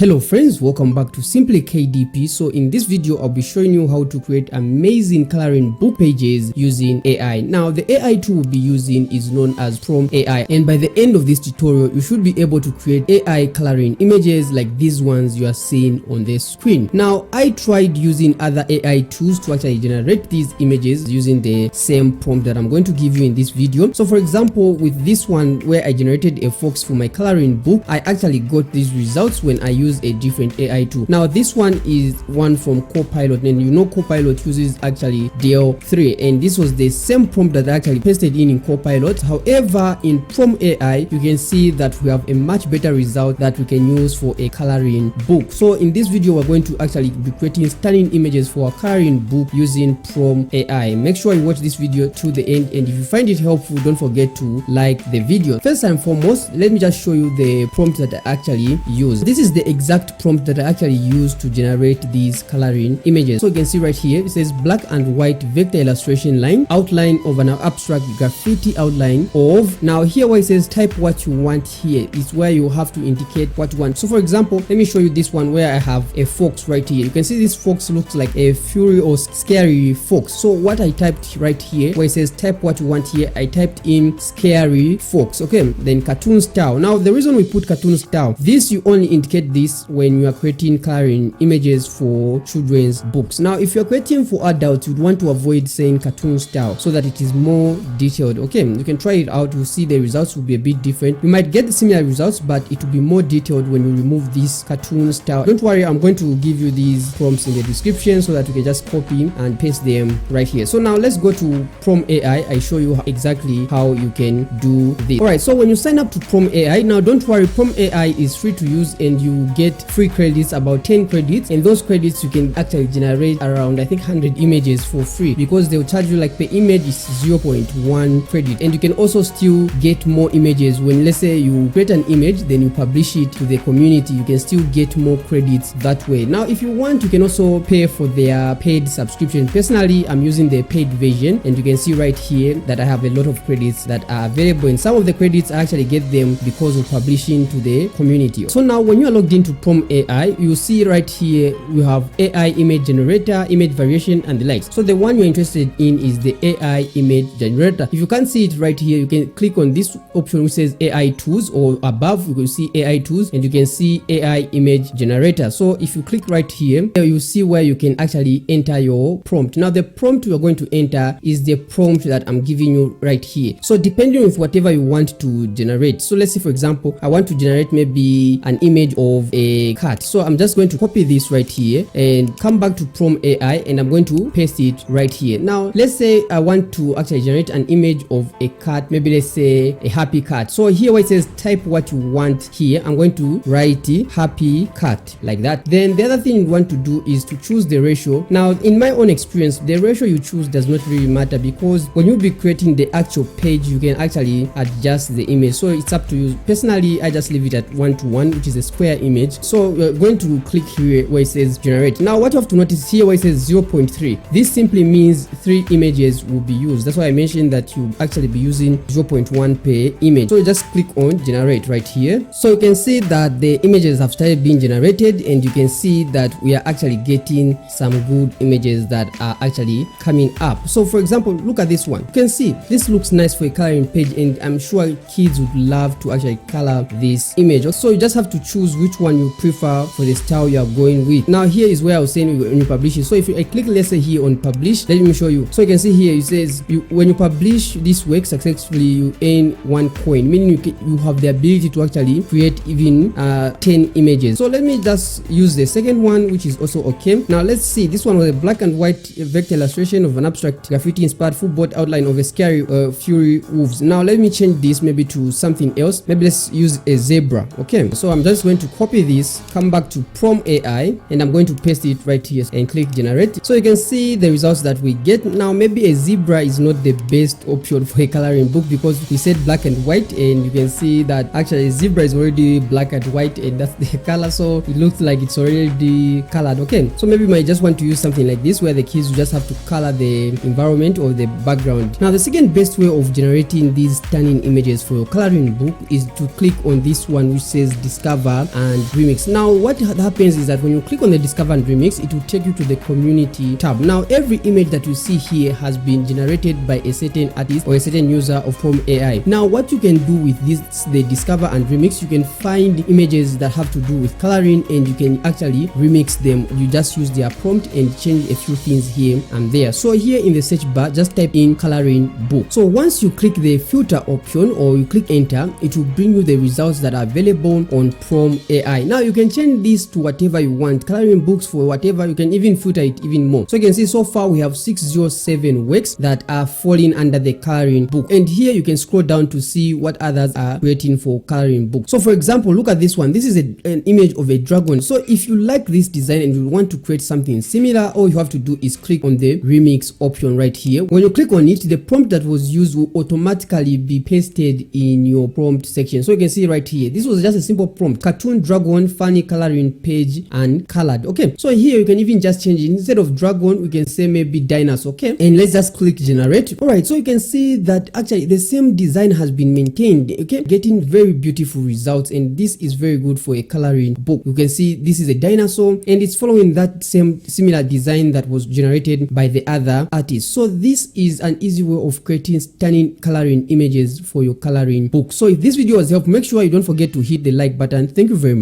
Hello friends, welcome back to Simply KDP. So in this video I'll be showing you how to create amazing coloring book pages using AI. Now the AI tool we'll be using is known as Promeai, and by the end of this tutorial you should be able to create AI coloring images like these ones you are seeing on the screen. Now I tried using other AI tools to actually generate these images using the same prompt that I'm going to give you in this video. So for example, with this one where I generated a fox for my coloring book, I actually got these results when I used a different AI tool. Now this one is one from Copilot, and you know Copilot uses actually DL3, and this was the same prompt that I actually pasted in Copilot. However, in Promeai you can see that we have a much better result that we can use for a coloring book. So in this video we're going to actually be creating stunning images for a coloring book using Promeai. Make sure you watch this video to the end, and if you find it helpful, don't forget to like the video. First and foremost, let me just show you the prompt that I actually use. This is the exact prompt that I actually use to generate these coloring images. So you can see right here it says black and white vector illustration line, outline of an abstract graffiti outline of. Now here where it says type what you want, here is where you have to indicate what you want. So for example, let me show you this one where I have a fox right here. You can see this fox looks like a fury or scary fox. So what I typed right here where it says type what you want, here I typed in scary fox. Okay, then cartoon style. Now the reason we put cartoon style, this you only indicate this when you are creating coloring images for children's books. Now if you're creating for adults, you'd want to avoid saying cartoon style so that it is more detailed. Okay, you can try it out. You'll see the results will be a bit different. You might get similar results, but it will be more detailed when you remove this cartoon style. Don't worry, I'm going to give you these prompts in the description so that you can just copy and paste them right here. So now let's go to Promeai. I show you exactly how you can do this. Alright, so when you sign up to Promeai, now don't worry, Promeai is free to use and you get free credits, about 10 credits, and those credits you can actually generate around I think 100 images for free, because they'll charge you like per image is 0.1 credit. And you can also still get more images when, let's say, you create an image then you publish it to the community, you can still get more credits that way. Now if you want, you can also pay for their paid subscription. Personally, I'm using the paid version, and you can see right here that I have a lot of credits that are available, and some of the credits I actually get them because of publishing to the community. So now when you are logged into Promeai, you see right here you have AI image generator, image variation, and the likes. So the one you're interested in is the AI image generator. If you can't see it right here, you can click on this option which says AI tools, or above you can see AI tools, and you can see AI image generator. So if you click right here, you see where you can actually enter your prompt. Now the prompt you're going to enter is the prompt that I'm giving you right here. So depending on whatever you want to generate, so let's say for example I want to generate maybe an image of a cat. So I'm just going to copy this right here and come back to Promeai, and I'm going to paste it right here. Now let's say I want to actually generate an image of a cat, maybe let's say a happy cat. So here where it says type what you want, here I'm going to write happy cat like that. Then the other thing you want to do is to choose the ratio. Now in my own experience, the ratio you choose does not really matter, because when you'll be creating the actual page you can actually adjust the image, so it's up to you. Personally, I just leave it at 1:1, which is a square image. So we're going to click here where it says generate. Now what you have to notice here where it says 0.3, this simply means 3 images will be used. That's why I mentioned that you actually be using 0.1 per image. So you just click on generate right here. So you can see that the images have started being generated, and you can see that we are actually getting some good images that are actually coming up. So for example, look at this one. You can see this looks nice for a coloring page, and I'm sure kids would love to actually color this image. So you just have to choose which one you prefer for the style you are going with. Now here is where I was saying when you publish it. So if I click, let's say here on publish, let me show you. So you can see here it says when you publish this work successfully, you earn 1 coin, meaning you have the ability to actually create even 10 images. So let me just use the second one, which is also okay. Now let's see, this one was a black and white vector illustration of an abstract graffiti inspired footboard outline of a scary fury wolves. Now let me change this maybe to something else. Maybe let's use a zebra. Okay, so I'm just going to copy this, come back to Promeai, and I'm going to paste it right here and click generate. So you can see the results that we get. Now maybe a zebra is not the best option for a coloring book, because we said black and white, and you can see that actually a zebra is already black and white, and that's the color, so it looks like it's already colored. Okay, so maybe you might just want to use something like this where the kids will just have to color the environment or the background. Now the second best way of generating these stunning images for your coloring book is to click on this one which says discover and remix. Now what happens is that when you click on the discover and remix, it will take you to the community tab. Now every image that you see here has been generated by a certain artist or a certain user of promeai. Now what you can do with this, the discover and remix, you can find images that have to do with coloring and you can actually remix them. You just use their prompt and change a few things here and there. So here in the search bar, just type in coloring book. So once you click the filter option or you click enter, it will bring you the results that are available on promeai. Now you can change this to whatever you want, coloring books for whatever. You can even filter it even more. So you can see so far we have 607 works that are falling under the coloring book, and here you can scroll down to see what others are creating for coloring book. So for example, look at this one. This is an image of a dragon. So if you like this design and you want to create something similar, all you have to do is click on the remix option right here. When you click on it, the prompt that was used will automatically be pasted in your prompt section. So you can see right here, this was just a simple prompt: cartoon dragon, funny coloring page and colored. Okay, so here you can even just change it. Instead of dragon, we can say maybe dinosaur. Okay, and let's just click generate. All right, so you can see that actually the same design has been maintained. Okay, getting very beautiful results, and this is very good for a coloring book. You can see this is a dinosaur and it's following that same similar design that was generated by the other artist. So this is an easy way of creating stunning coloring images for your coloring book. So if this video was helpful, make sure you don't forget to hit the like button. Thank you very much.